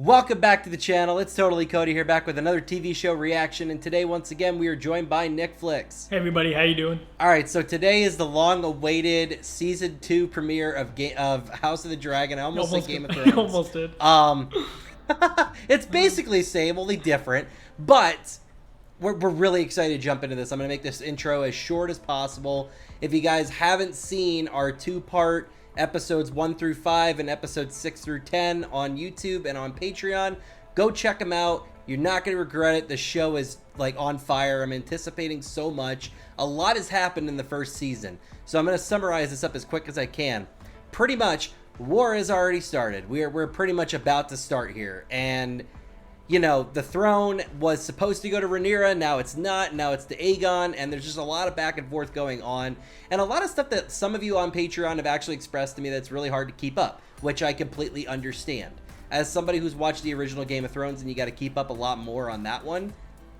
Welcome back to the channel. It's Totally Cody here, back with another TV show reaction, and today once again we are joined by Nickflix. Hey everybody, how you doing? All right, so today is the long-awaited season 2 premiere of House of the Dragon. I almost said Game of Thrones. You almost did. It's basically the same, only different, but we're really excited to jump into this. I'm going to make this intro as short as possible. If you guys haven't seen our two-part episodes 1 through 5 and episodes 6 through 10 on YouTube and on Patreon, go check them out. You're not going to regret it. The show is like on fire. I'm anticipating so much. A lot has happened in the first season, so I'm going to summarize this up as quick as I can. Pretty much, war has already started. We're pretty much about to start here, and you know, the throne was supposed to go to Rhaenyra, now it's not, now it's to Aegon, and there's just a lot of back and forth going on, and a lot of stuff that some of you on Patreon have actually expressed to me that's really hard to keep up, which I completely understand. As somebody who's watched the original Game of Thrones and you got to keep up a lot more on that one,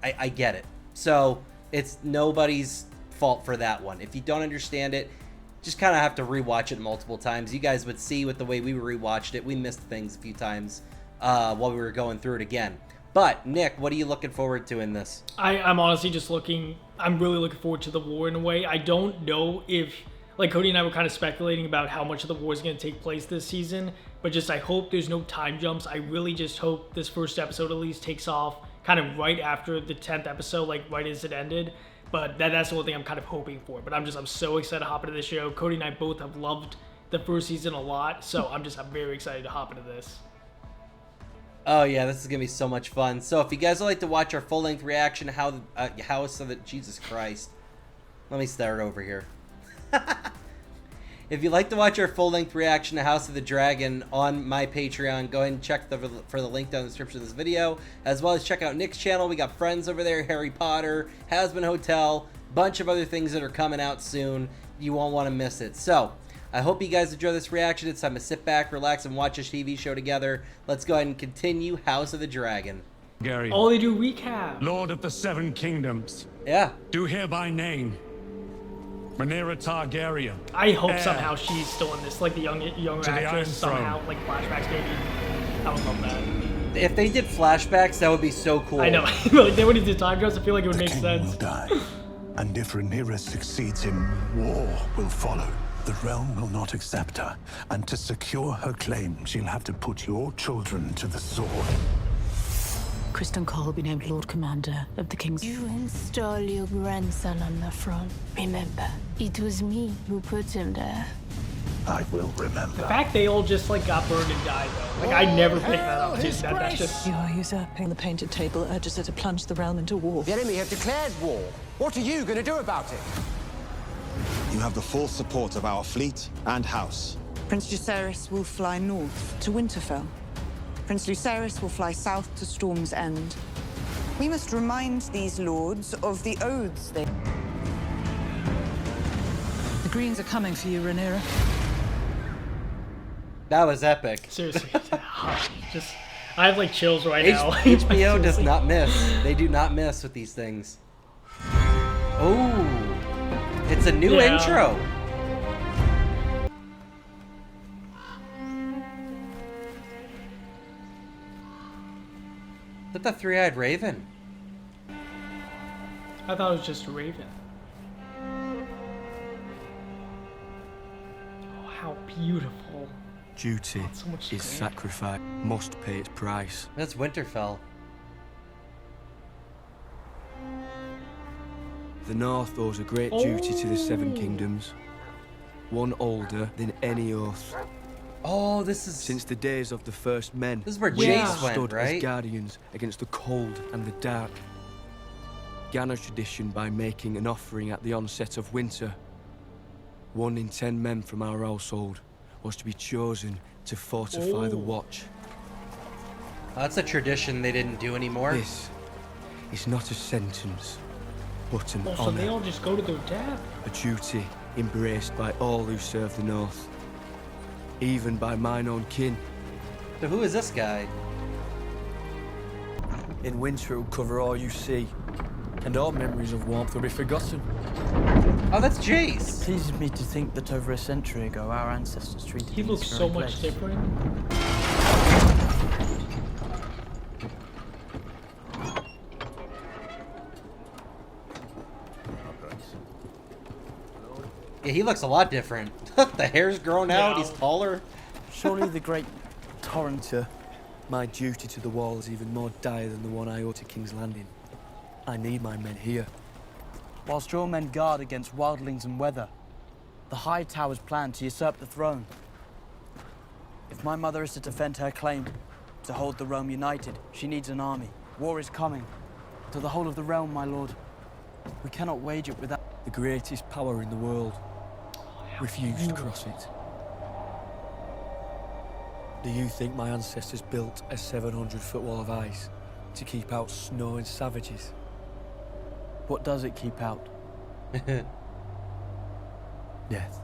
I get it. So it's nobody's fault for that one. If you don't understand it, just kind of have to rewatch it multiple times. You guys would see with the way we rewatched it, we missed things a few times while we were going through it again. But Nick, what are you looking forward to in this? I'm honestly just I'm really looking forward to the war in a way. I don't know if, like Cody and I were kind of speculating about how much of the war is going to take place this season, but just I hope there's no time jumps. I really just hope this first episode at least takes off kind of right after the 10th episode, like right as it ended. But that's the only thing I'm kind of hoping for. But I'm so excited to hop into this show. Cody and I both have loved the first season a lot, so I'm very excited to hop into this. Oh yeah, this is gonna be so much fun. So if you guys would like to watch our full-length reaction, Jesus Christ, let me start over here. If you'd like to watch our full-length reaction to House of the Dragon on my Patreon, go ahead and check for the link down in the description of this video, as well as check out Nick's channel. We got friends over there, Harry Potter, Has-Been Hotel, bunch of other things that are coming out soon. You won't want to miss it. So I hope you guys enjoy this reaction. It's time to sit back, relax, and watch this TV show together. Let's go ahead and continue House of the Dragon. Gary, Oh, they do recap. Lord of the Seven Kingdoms. Yeah. Do hereby name Rhaenyra Targaryen. I hope heir somehow she's still in this, like the younger the Iron actress, somehow, Throne. like flashbacks maybe. I would love that. If they did flashbacks, that would be so cool. I know. Like, they would need to time jumps. I feel like it would make King sense. will die, and if Rhaenyra succeeds, war will follow. The realm will not accept her, and to secure her claim, she'll have to put your children to the sword. Kristen Cole will be named Lord Commander of the King's... You install your grandson on the throne. Remember, it was me who put him there. I will remember. The fact they all just like got burned and died though. Like I never picked that up. Dude. That's just... You are usurping the painted table, urges her to plunge the realm into war. The enemy have declared war. What are you going to do about it? You have the full support of our fleet and house. Prince Jacaerys will fly north to Winterfell. Prince Lucerys will fly south to Storm's End. We must remind these lords of the oaths they... The Greens are coming for you, Rhaenyra. That was epic. Seriously. Just, I have like chills right now. HBO does not miss. They do not miss with these things. Oh, it's a new intro. Is that the three-eyed raven? I thought it was just a raven. Oh, how beautiful. Duty So much is screen. sacrifice, must pay its price. That's Winterfell. The North owes a great duty to the Seven Kingdoms, one older than any oath. Oh, this is... Since the days of the first men, This is where we Jace went, stood right? as guardians against the cold and the dark. Began a tradition by making an offering at the onset of winter. 1 in 10 men from our household was to be chosen to fortify the watch. That's a tradition they didn't do anymore. This is not a sentence, but an Also, they honor. all just go to their death. A duty embraced by all who serve the North, even by mine own kin. So who is this guy? In winter it will cover all you see, and all memories of warmth will be forgotten. Oh, that's Jace. It pleases me to think that over a century ago, our ancestors treated He me looks this so very much place. different. Yeah, he looks a lot different. The hair's grown out. Yeah. He's taller. Surely the great Torrenter. My duty to the wall is even more dire than the one I owe to King's Landing. I need my men here. Whilst your men guard against wildlings and weather, the High Tower's plan to usurp the throne. If my mother is to defend her claim, to hold the realm united, she needs an army. War is coming. To the whole of the realm, my lord. We cannot wage it without... The greatest power in the world refused to cross it. Do you think my ancestors built a 700-foot wall of ice to keep out snow and savages? What does it keep out? Death.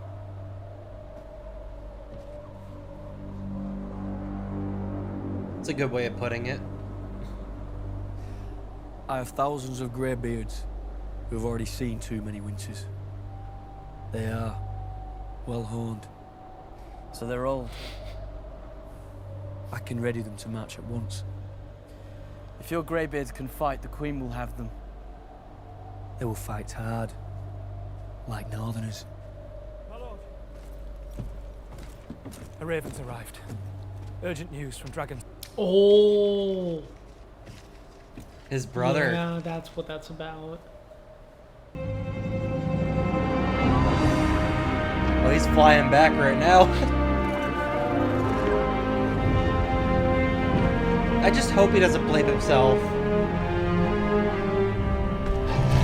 It's a good way of putting it. I have thousands of greybeards who have already seen too many winters. They are well honed. So they're old. I can ready them to march at once. If your greybeards can fight, the Queen will have them. They will fight hard, like Northerners. My lord. A raven's arrived. Urgent news from Dragon. Oh. His brother. Yeah, that's what that's about. Oh, he's flying back right now. I just hope he doesn't blame himself.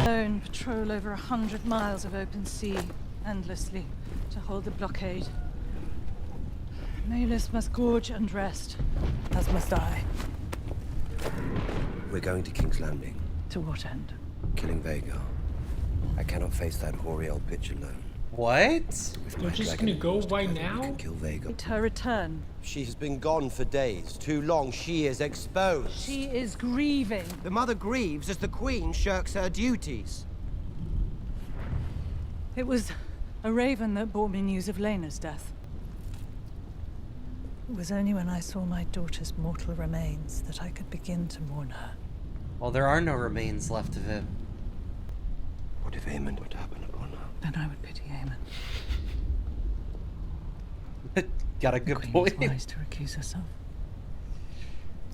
Alone patrol over 100 miles of open sea, endlessly, to hold the blockade. Maelus must gorge and rest, as must I. We're going to King's Landing. To what end? Killing Vhagar. I cannot face that hoary old bitch alone. What? You're just gonna go right now? Kill Vhagar. It's her return. She has been gone for days. Too long. She is exposed. She is grieving. The mother grieves as the queen shirks her duties. It was a raven that brought me news of Lena's death. It was only when I saw my daughter's mortal remains that I could begin to mourn her. Well, there are no remains left of him. What if Aemon would happen upon her? Then I would pity Aemon. Got a good Queen point. was wise to recuse herself.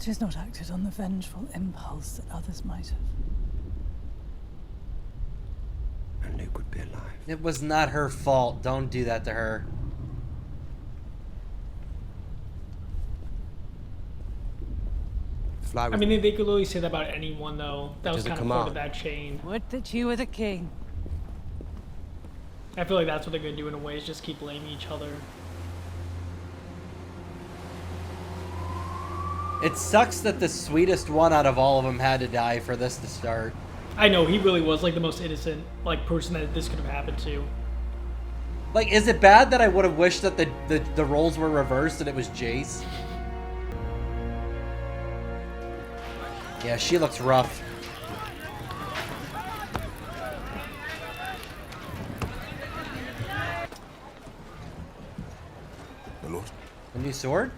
She's not acted on the vengeful impulse that others might have. And Luke would be alive. It was not her fault. Don't do that to her. I mean, they could literally say that about anyone, though. That was kind of part of that chain. Would that you were the king. I feel like that's what they're going to do in a way, is just keep blaming each other. It sucks that the sweetest one out of all of them had to die for this to start. I know, he really was like the most innocent person that this could have happened to. Like, is it bad that I would have wished that the roles were reversed and it was Jace? Yeah, she looks rough. My lord? A new sword?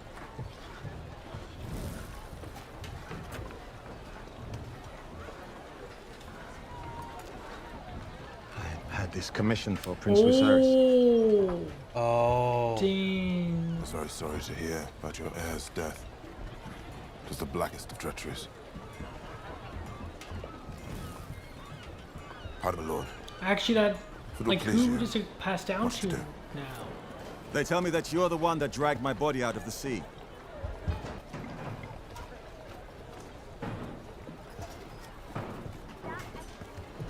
I had this commission for Prince Lucerys. Oh. Dang. I'm very sorry to hear about your heir's death. It was the blackest of treacheries. Pardon, my lord. Actually, that, If it will like, please who you, does it pass down what to to do? now? They tell me that you're the one that dragged my body out of the sea.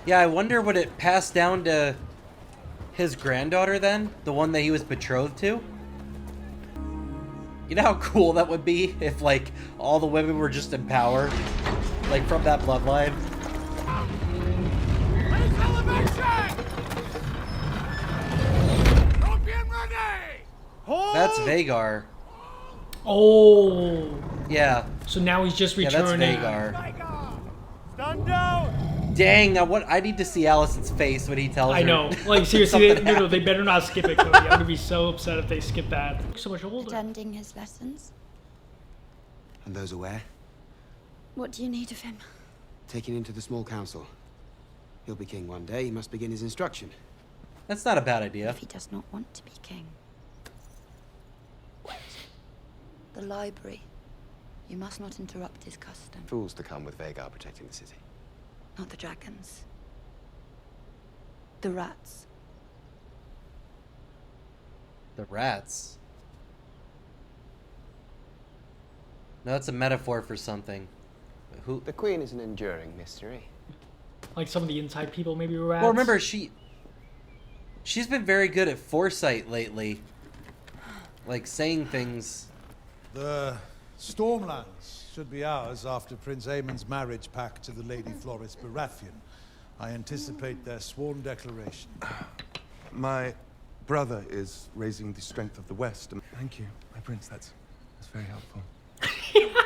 Yeah, I wonder would it pass down to his granddaughter then? The one that he was betrothed to? You know how cool that would be if, like, all the women were just in power? Like, from that bloodline? That's Vhagar. Oh. Yeah. So now he's just returning. Yeah, that's Vhagar. Stand down! Dang, now what? I need to see Allison's face when he tells her. I know. Like, seriously, something no, they better not skip it, Cody. I'm going to be so upset if they skip that. So much older. Attending his lessons. And those aware? What do you need of him? Taken into the small council. He'll be king one day, he must begin his instruction. That's not a bad idea. If he does not want to be king. The library. You must not interrupt his custom. Fools to come with Aegon protecting the city. Not the dragons. The rats. The rats. No, that's a metaphor for something. Who? The Queen is an enduring mystery. Like some of the inside people maybe were rats. Well, remember she's been very good at foresight lately. Like saying things. The Stormlands should be ours after Prince Aemon's marriage pact to the Lady Floris Baratheon. I anticipate their sworn declaration. My brother is raising the strength of the West. Thank you, my prince. That's very helpful.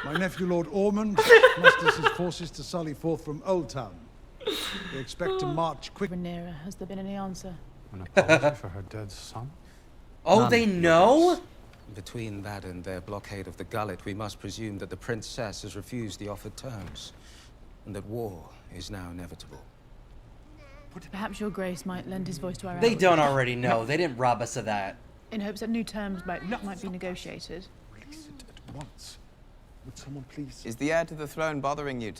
My nephew, Lord Ormond, musters his forces to sally forth from Old Town. They expect to march quick. Rhaenyra, has there been any answer? An apology for her dead son? Oh, None. they know? Between that and their blockade of the gullet, we must presume that the princess has refused the offered terms, and that war is now inevitable. Perhaps your grace might lend his voice to our They outreach. don't already know. They didn't rob us of that. In hopes that new terms might be negotiated. Release it at once. Would someone please? Is the heir to the throne bothering you?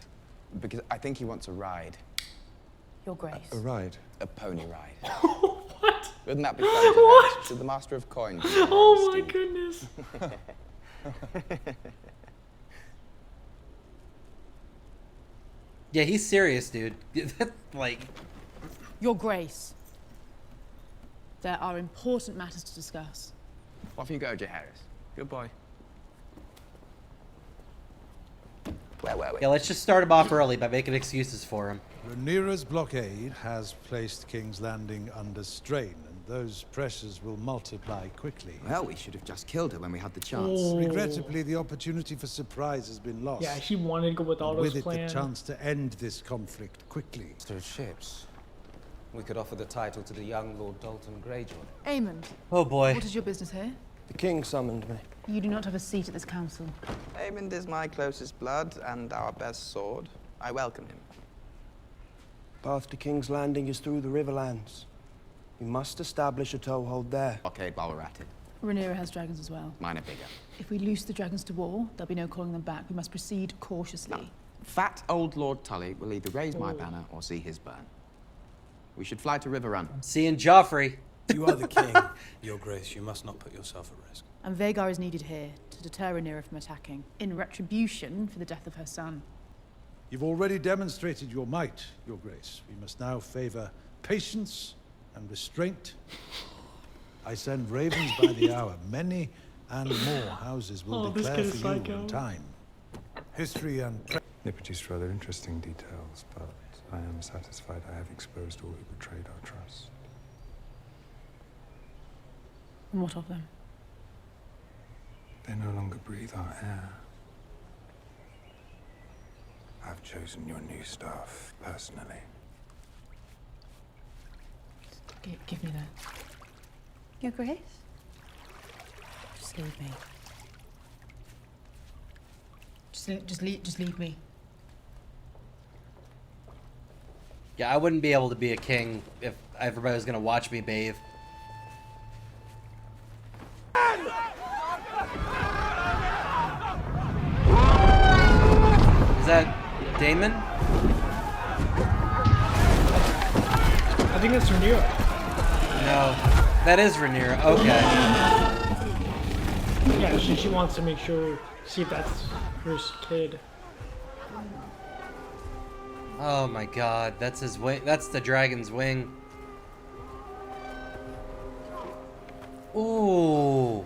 Because I think he wants a ride. Your grace. A ride? A pony ride. What? Wouldn't that be fun to have? To the master of coins. Oh my goodness. Yeah, he's serious, dude. Like, Your grace. There are important matters to discuss. Off you go, Jaehaerys. Good boy. Where? yeah, let's just start him off early by making excuses for him. Rhaenyra's blockade has placed King's Landing under strain, and those pressures will multiply quickly. Well, we should have just killed her when we had the chance. Oh. Regrettably, the opportunity for surprise has been lost. Yeah, he wanted to go with Otto's With it, plan. the chance to end this conflict quickly. Master of ships. We could offer the title to the young Lord Dalton Greyjoy. Aemon. Oh boy. What is your business here? The king summoned me. You do not have a seat at this council. Aemond is my closest blood and our best sword. I welcome him. Path to King's Landing is through the Riverlands. We must establish a toehold there. Blockade while we're at it. Rhaenyra has dragons as well. Mine are bigger. If we loose the dragons to war, there'll be no calling them back. We must proceed cautiously. Fat old Lord Tully will either raise my banner or see his burn. We should fly to River Run. Seeing Joffrey. You are the king, your grace. You must not put yourself at risk. And Vhagar is needed here to deter Rhaenyra from attacking, in retribution for the death of her son. You've already demonstrated your might, Your Grace. We must now favor patience and restraint. I send ravens by the hour. Many and more houses will declare for you in time. History and... They produced rather interesting details, but I am satisfied I have exposed all who betrayed our trust. And what of them? They no longer breathe our air. I've chosen your new staff personally. Give me that. Your Grace? Just leave me. Just leave me. Yeah, I wouldn't be able to be a king if everybody was gonna watch me bathe. Is that Daemon? I think that's Rhaenyra. No, that is Rhaenyra. Okay. Yeah, she wants to make sure, see if that's her kid. Oh my god, that's his wing. That's the dragon's wing. Ooh.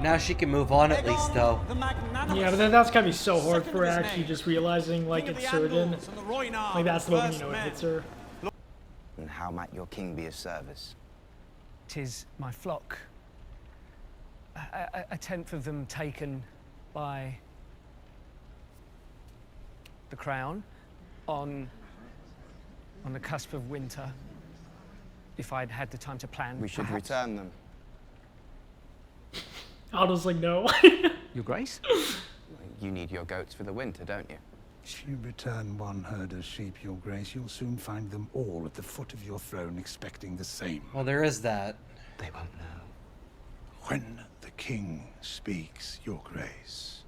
Now she can move on at least, though. Yeah, but that's gotta be so hard for her actually just realizing, like, it's certain. Like, that's the moment, you know, it hits her. And how might your king be of service? 'Tis my flock. A tenth of them taken by the crown on the cusp of winter. If I'd had the time to plan, We should perhaps. return them. Otto's like, no. Your Grace? You need your goats for the winter, don't you? If you return one herd of sheep, Your Grace, you'll soon find them all at the foot of your throne expecting the same. Well, there is that. They won't know. When the king speaks, Your Grace,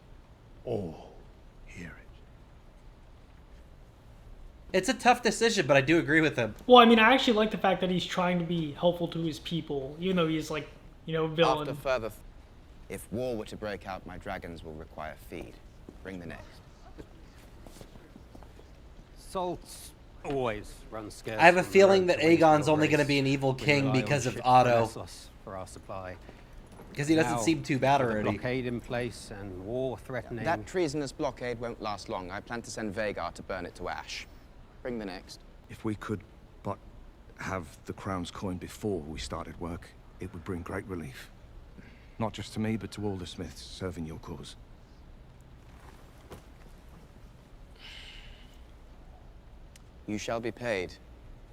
all hear it. It's a tough decision, but I do agree with him. Well, I mean, I actually like the fact that he's trying to be helpful to his people, even though he's like, you know, villain. After further... If war were to break out, my dragons will require feed. Bring the next. Salt's always run scarce. I have a from the feeling road that to Winter, Aegon's Your only going to Grace. be an evil We king rely because on of ships Otto. from Essos for our supply. Because he doesn't Now, seem too bad with the already. blockade in place and war threatening. That treasonous blockade won't last long. I plan to send Vagar to burn it to ash. Bring the next. If we could but have the crown's coin before we started work, it would bring great relief. Not just to me, but to all the smiths serving your cause. You shall be paid,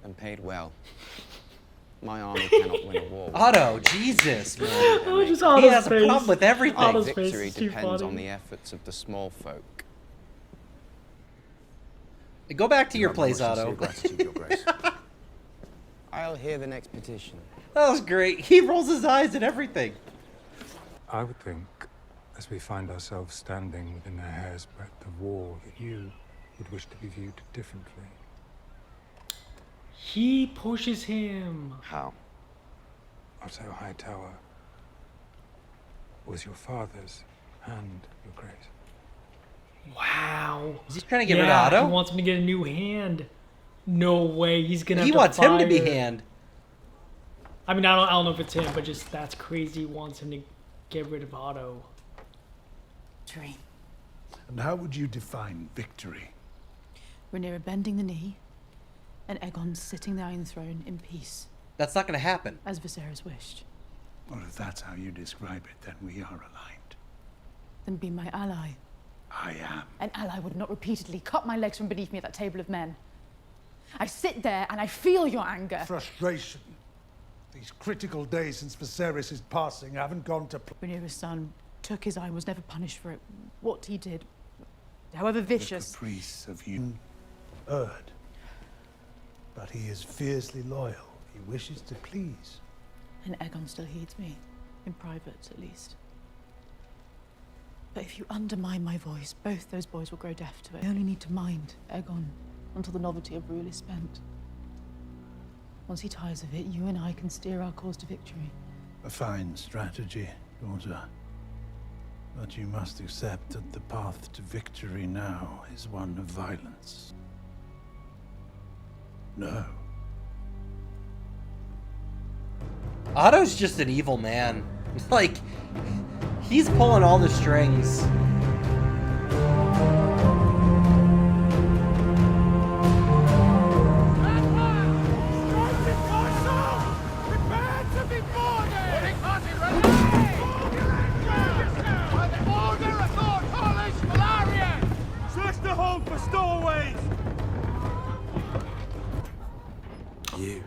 and paid well. My army cannot win a war. Otto, Jesus, man. Oh, just He Otto's has a face. problem with everything. Otto's face Victory is too depends funny. on the efforts of the small folk. Go back to your You have place, my sincere Otto. gratitude, Your Grace. I'll hear the next petition. That was great. He rolls his eyes at everything. I would think, as we find ourselves standing within a hair's breadth of war, that you would wish to be viewed differently. He pushes him. How? Otto Hightower was your father's hand, Your Grace. Wow. Is he trying to get rid of Otto? He wants him to get a new hand. No way. He's gonna. He have to wants him to be fire- hand. I mean, I don't know if it's him, but just that's crazy. He wants him to get rid of Otto. Dream. And how would you define victory? Rhaenyra bending the knee, and Aegon sitting there on the throne in peace, That's not going to happen. as Viserys wished. Well, if that's how you describe it, then we are aligned. Then be my ally. I am. An ally would not repeatedly cut my legs from beneath me at that table of men. I sit there and I feel your anger. Frustration. These critical days since Viserys' passing haven't gone to plan. Rhaenyra's son took his eye and was never punished for it. What he did, however vicious. The caprice of you erred. But he is fiercely loyal. He wishes to please. And Aegon still heeds me, in private at least. But if you undermine my voice, both those boys will grow deaf to it. I only need to mind Aegon until the novelty of rule is spent. Once he tires of it, you and I can steer our course to victory. A fine strategy, daughter. But you must accept that the path to victory now is one of violence. No. Otto's just an evil man. Like, he's pulling all the strings. Search the hold for stowaways! You.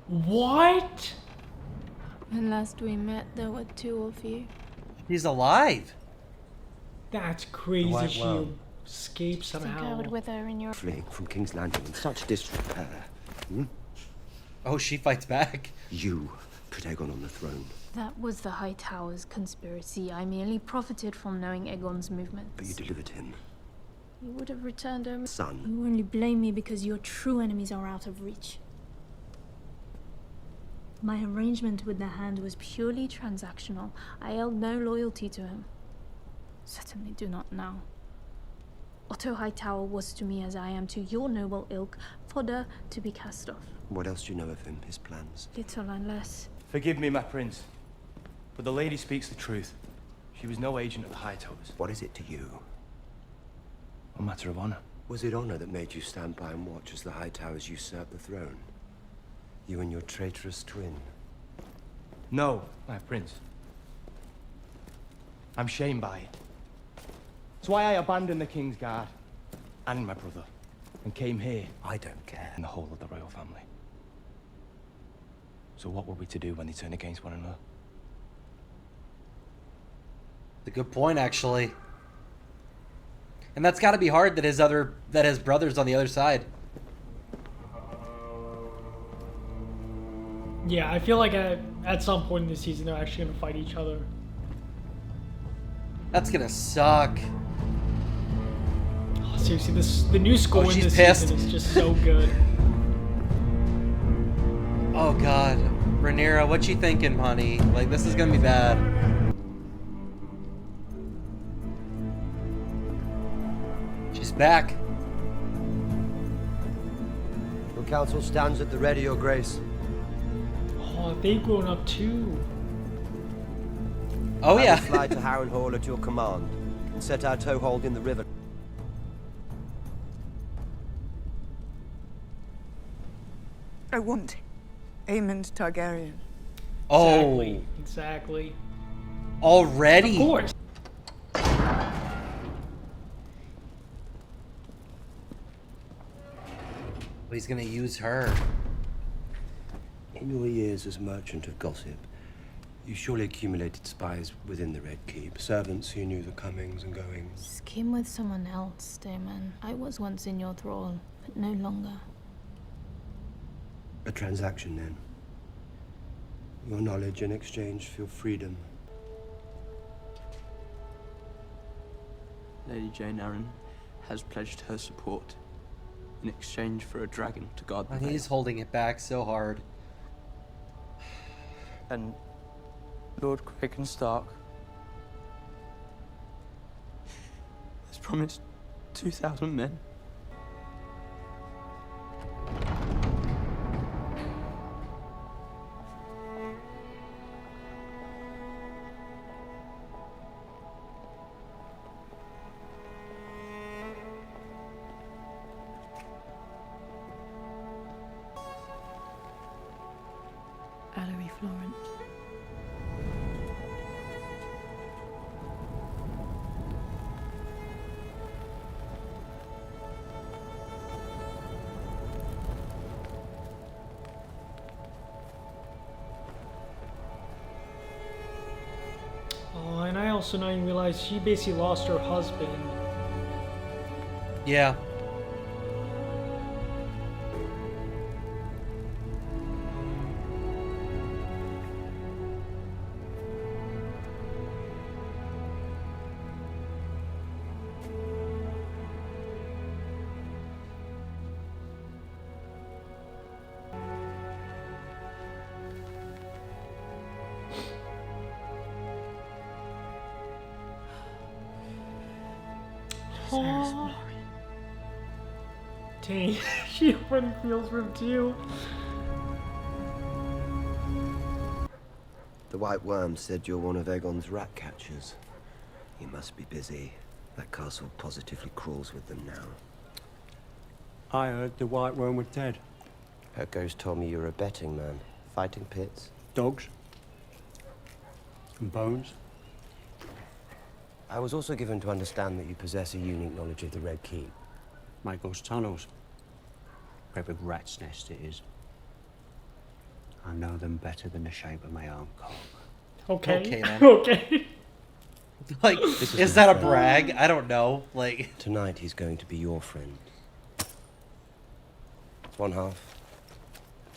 What? When last we met, there were two of you. He's alive. That's crazy. White She well. escaped Think I somehow. would wither in your... Fleeing from King's Landing in such disrepair. Oh, she fights back. You put Aegon on the throne. That was the High Tower's conspiracy. I merely profited from knowing Aegon's movements. But you delivered him. You would have returned home. Son. You only blame me because your true enemies are out of reach. My arrangement with the Hand was purely transactional. I held no loyalty to him. Certainly do not now. Otto Hightower was to me as I am to your noble ilk, fodder to be cast off. What else do you know of him, his plans? Little unless... Forgive me, my prince, but the lady speaks the truth. She was no agent of the Hightowers. What is it to you? A matter of honor. Was it honor that made you stand by and watch as the Hightowers usurped the throne? You and your traitorous twin? No, my prince. I'm shamed by it. It's why I abandoned the King's Guard and my brother and came here. I don't care. And the whole of the royal family. So what were we to do when they turn against one another? It's a good point, actually. And that's got to be hard that his brother's on the other side. Yeah, I feel like at some point in the season they're actually gonna fight each other. That's gonna suck. Oh, seriously, the new score in this season is just so good. Oh God, Rhaenyra, what you thinking, honey? Like, this is gonna be bad. She's back. Your counsel stands at the ready, Your Grace. Oh, they've grown up too. Oh I yeah. will fly to Harrenhal at your command and set our toehold in the river. I want Aemond Targaryen. Oh. Exactly. Already? Of course. He's gonna use her. In your years as merchant of gossip, you surely accumulated spies within the Red Keep, servants who knew the comings and goings. Scheme with someone else, Damon. I was once in your thrall, but no longer. A transaction, then. Your knowledge in exchange for your freedom. Lady Jane Arryn has pledged her support in exchange for a dragon to guard the And Vale. he's holding it back so hard. And Lord Cragen Stark has promised 2,000 men. Valerie Florent. Oh, and I also now realized she basically lost her husband. Yeah. Oh. Dang, she already feels for him too. The White Worm said you're one of Aegon's rat catchers. You must be busy. That castle positively crawls with them now. I heard the White Worm was dead. Her ghost told me you're a betting man. Fighting pits. Dogs. And bones. I was also given to understand that you possess a unique knowledge of the Red Keep. My ghost tunnels. Great big rat's nest it is. I know them better than the shape of my arm cock. Okay. Okay, then. Okay. Like, is that a brag? I don't know. Like, tonight he's going to be your friend. One half.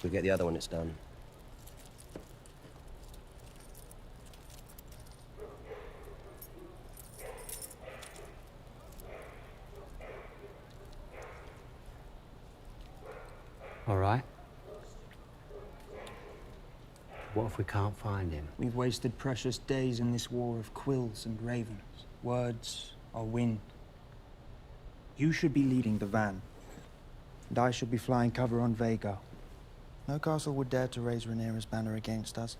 We'll get the other when it's done. All right. What if we can't find him? We've wasted precious days in this war of quills and ravens. Words are wind. You should be leading the van, and I should be flying cover on Vhagar. No castle would dare to raise Rhaenyra's banner against us.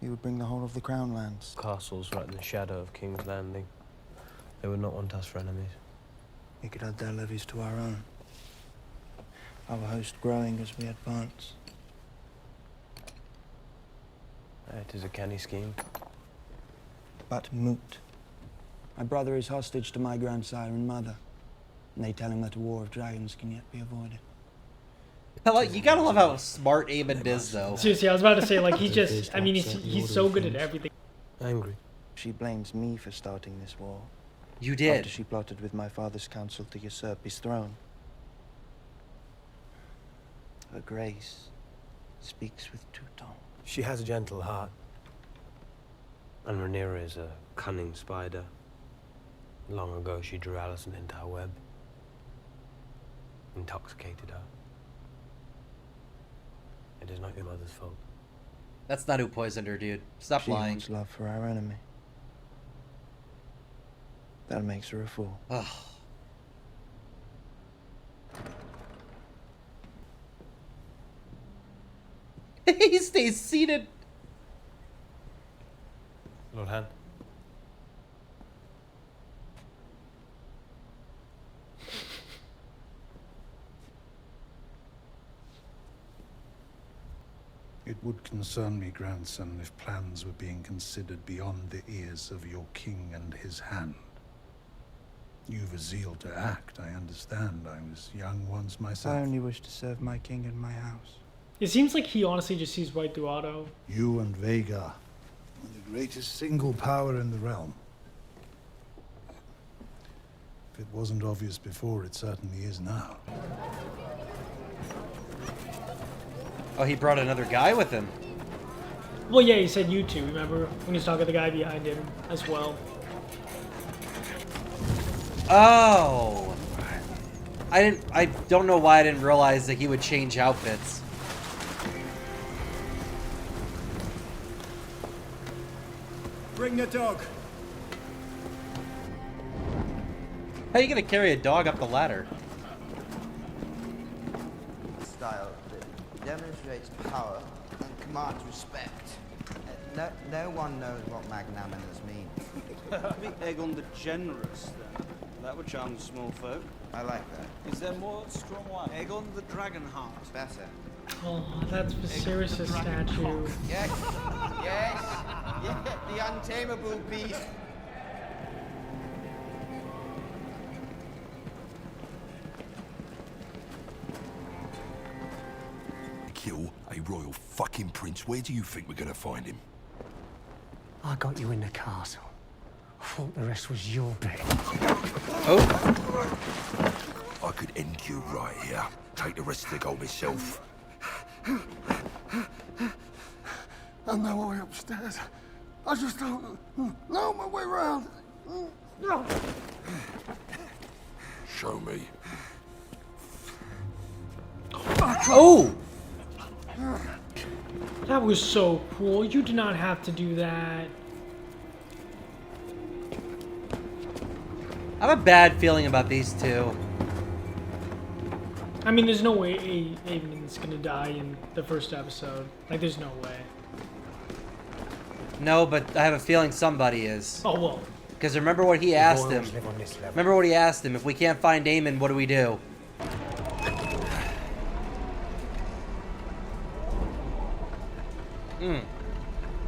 he would bring the whole of the Crown lands. Castles right in the shadow of King's Landing. They would not want us for enemies. We could add their levies to our own. Our host growing as we advance. It is a canny scheme. But moot. My brother is hostage to my grandsire and mother. And they tell him that a war of dragons can yet be avoided. You gotta love how smart Aemond is, though. Seriously, I was about to say, like, he's just, I mean, he's so good at everything. Angry. She blames me for starting this war. You did. After she plotted with my father's council to usurp his throne. Her grace speaks with two tongues. She has a gentle heart. And Rhaenyra is a cunning spider. Long ago, she drew Alicent into her web. Intoxicated her. It is not your mother's fault. That's not who poisoned her, dude. Stop She lying. wants love for our enemy. That makes her a fool. Ugh. He stays seated. Lord Han. It would concern me, grandson, if plans were being considered beyond the ears of your king and his hand. You've a zeal to act, I understand. I was young once myself. I only wish to serve my king and my house. It seems like he honestly just sees right through Otto. You and Vhagar are the greatest single power in the realm. If it wasn't obvious before, it certainly is now. Oh, he brought another guy with him. Well, yeah, he said you two, remember? When he was talking to the guy behind him as well. Oh. I don't know why I didn't realize that he would change outfits. Bring the dog. How are you gonna carry a dog up the ladder? Style that demonstrates power and commands respect. No one knows what magnanimous means. Maybe Aegon the Generous, then. That would charm the small folk. I like that. Is there more strong wine? Aegon the Dragonheart. Better. Oh, that's Viserys' statue. Yes, yes, yes, the untamable beast. Kill a royal fucking prince. Where do you think we're gonna find him? I got you in the castle. I thought the rest was your bit. Oh. I could end you right here. Take the rest of the gold myself. I know my way upstairs. I just don't know my way around. Show me. Oh! That was so cool. You did not have to do that. I have a bad feeling about these two. I mean, there's no way Aegon's gonna die in the first episode. Like, there's no way. No, but I have a feeling somebody is. Oh, well. Because remember what he asked him. Remember what he asked him. If we can't find Aemon, what do we do?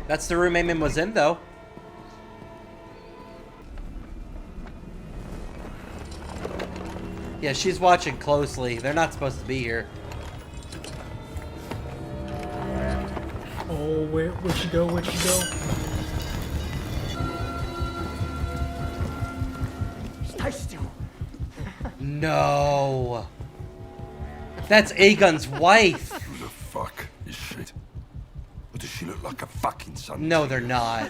That's the room Aemon was in, though. Yeah, she's watching closely. They're not supposed to be here. Oh, where'd she go? Where'd she go? Stay still. No. That's Aegon's wife. Who the fuck is she? Or does she look like a fucking son? No, they're not.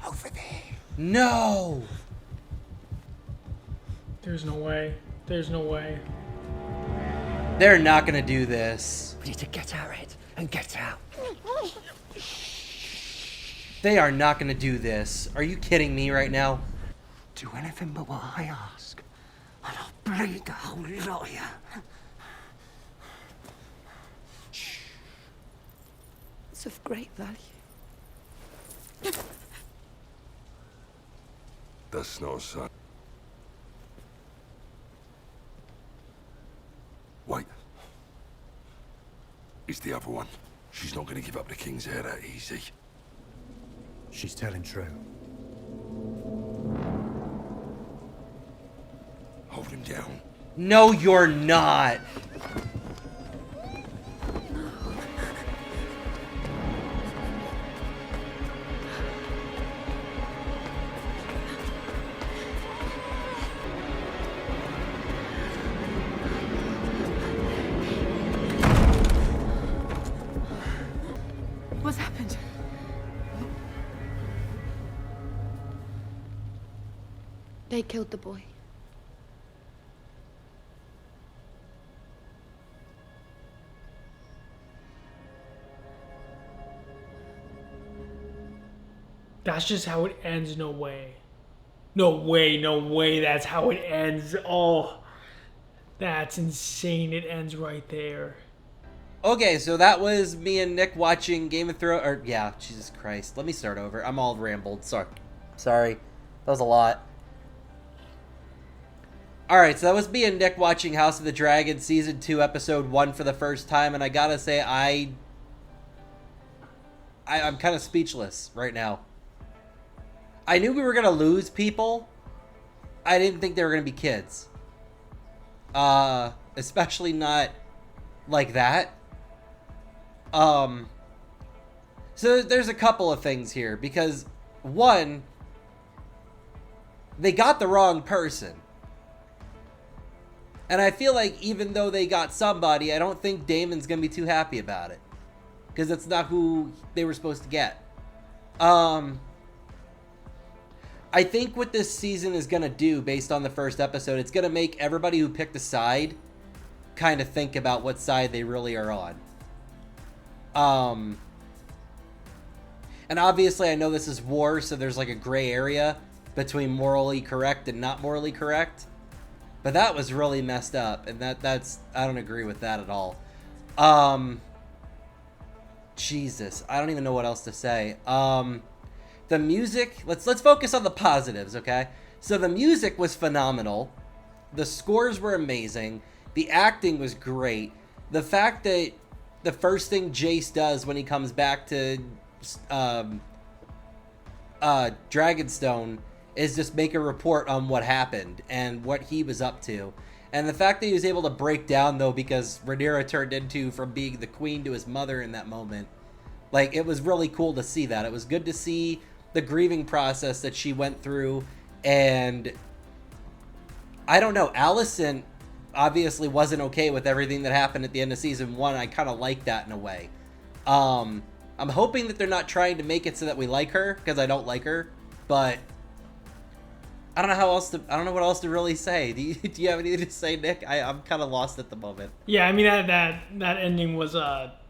Over there. No. There's no way. There's no way. They're not gonna do this. We need to get our head and get out. They are not gonna do this. Are you kidding me right now? Do anything but what I ask, and I'll bleed the whole lot of you. It's of great value. That's not a son. Wait. It's the other one. She's not going to give up the king's heir that easy. She's telling true. Hold him down. No, you're not. What's happened? They killed the boy. That's just how it ends. No way. No way, no way. That's how it ends. Oh, that's insane. It ends right there. Okay, so that was me and Nick watching Game of Thrones. Or, yeah, Jesus Christ. Let me start over. I'm all rambled. Sorry. That was a lot. Alright, so that was me and Nick watching House of the Dragon Season 2, Episode 1 for the first time. And I gotta say, I'm kind of speechless right now. I knew we were going to lose people. I didn't think they were going to be kids. Especially not like that. So there's a couple of things here. Because, one, they got the wrong person. And I feel like even though they got somebody, I don't think Daemon's going to be too happy about it. Because that's not who they were supposed to get. I think what this season is going to do, based on the first episode, it's going to make everybody who picked a side kind of think about what side they really are on. And obviously I know this is war, so there's like a gray area between morally correct and not morally correct. But that was really messed up, and that's I don't agree with that at all. Jesus, I don't even know what else to say. The music, let's focus on the positives, okay? So the music was phenomenal. The scores were amazing. The acting was great. The fact that the first thing Jace does when he comes back to Dragonstone is just make a report on what happened and what he was up to. And the fact that he was able to break down, though, because Rhaenyra turned into from being the queen to his mother in that moment. Like, it was really cool to see that. It was good to see the grieving process that she went through. And I don't know, Alicent obviously wasn't okay with everything that happened at the end of season 1. I kind of like that in a way. I'm hoping that they're not trying to make it so that we like her, because I don't like her. But I don't know what else to really say. Do you have anything to say, Nick? I'm kind of lost at the moment. Yeah, I mean that ending was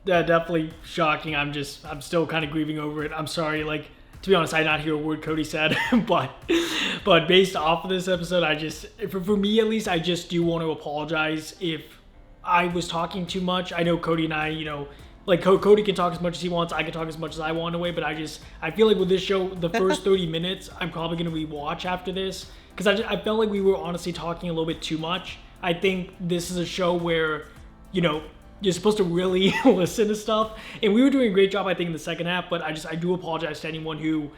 definitely shocking. I'm still kind of grieving over it. I'm sorry, like, to be honest, I did not hear a word Cody said, but based off of this episode, for me at least, I just do want to apologize if I was talking too much. I know Cody and I, like Cody can talk as much as he wants, I can talk as much as I want away, but I feel like with this show, the first 30 minutes, I'm probably going to rewatch after this, because I felt like we were honestly talking a little bit too much. I think this is a show where, you're supposed to really listen to stuff, and we were doing a great job, I think, in the second half, but I do apologize to anyone who,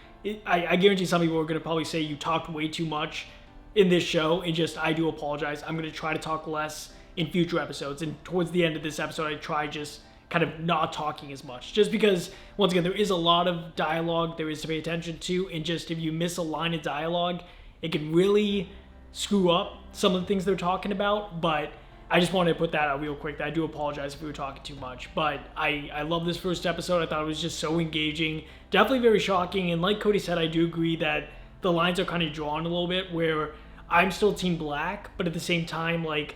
I guarantee some people are going to probably say you talked way too much in this show, and I do apologize. I'm going to try to talk less in future episodes, and towards the end of this episode, I try just kind of not talking as much, just because, once again, there is a lot of dialogue there is to pay attention to, and just if you miss a line of dialogue, it can really screw up some of the things they're talking about. But I just wanted to put that out real quick. I do apologize if we were talking too much, but I love this first episode. I thought it was just so engaging, definitely very shocking, and like Cody said, I do agree that the lines are kind of drawn a little bit, where I'm still Team Black, but at the same time, like,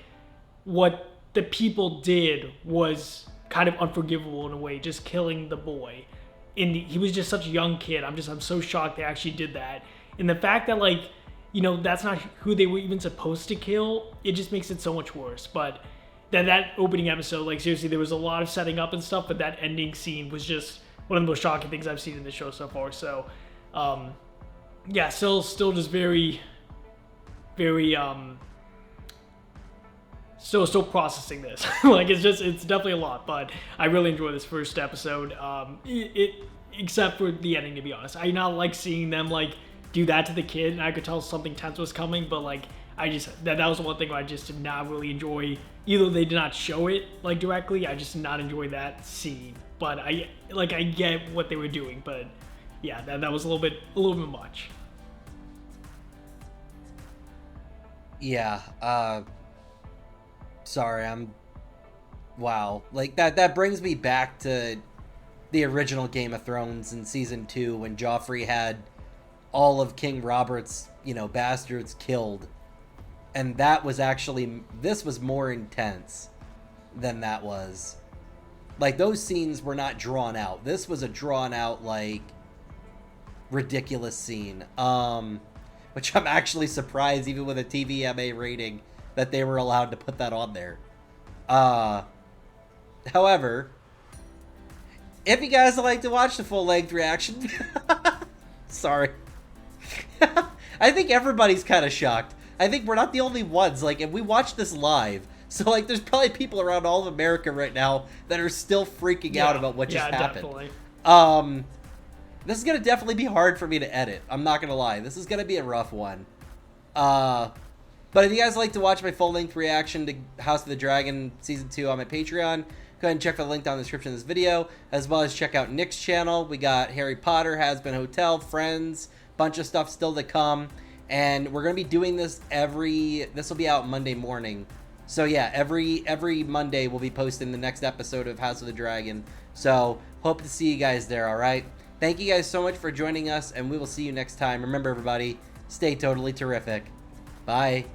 what the people did was kind of unforgivable in a way, just killing the boy. And he was just such a young kid. I'm so shocked they actually did that. And the fact that, like, that's not who they were even supposed to kill, it just makes it so much worse. But that opening episode, like, seriously, there was a lot of setting up and stuff, but that ending scene was just one of the most shocking things I've seen in the show so far. So, yeah, still just very, very, still processing this. Like, it's definitely a lot, but I really enjoyed this first episode. Except for the ending, to be honest. I not like seeing them, like, do that to the kid, and I could tell something tense was coming, but, like, that was the one thing where I just did not really enjoy. Either they did not show it, like, directly, I just did not enjoy that scene. But I get what they were doing, but yeah, that was a little bit much. Yeah, sorry, wow. Like, that brings me back to the original Game of Thrones in season 2 when Joffrey had all of King Robert's, bastards killed. And that was this was more intense than that was. Like, those scenes were not drawn out. This was a drawn out, like, ridiculous scene. Which I'm actually surprised, even with a TVMA rating, that they were allowed to put that on there. However, if you guys would like to watch the full-length reaction... Sorry. I think everybody's kind of shocked. I think we're not the only ones. Like, if we watch this live... So, like, there's probably people around all of America right now that are still freaking out about what just happened. Definitely. This is going to definitely be hard for me to edit. I'm not going to lie. This is going to be a rough one. But if you guys like to watch my full-length reaction to House of the Dragon Season 2 on my Patreon, go ahead and check for the link down in the description of this video, as well as check out Nick's channel. We got Harry Potter, Has Been Hotel, Friends, bunch of stuff still to come. And we're going to be doing this this will be out Monday morning. So yeah, every Monday we'll be posting the next episode of House of the Dragon. So hope to see you guys there, alright? Thank you guys so much for joining us, and we will see you next time. Remember, everybody, stay totally terrific. Bye.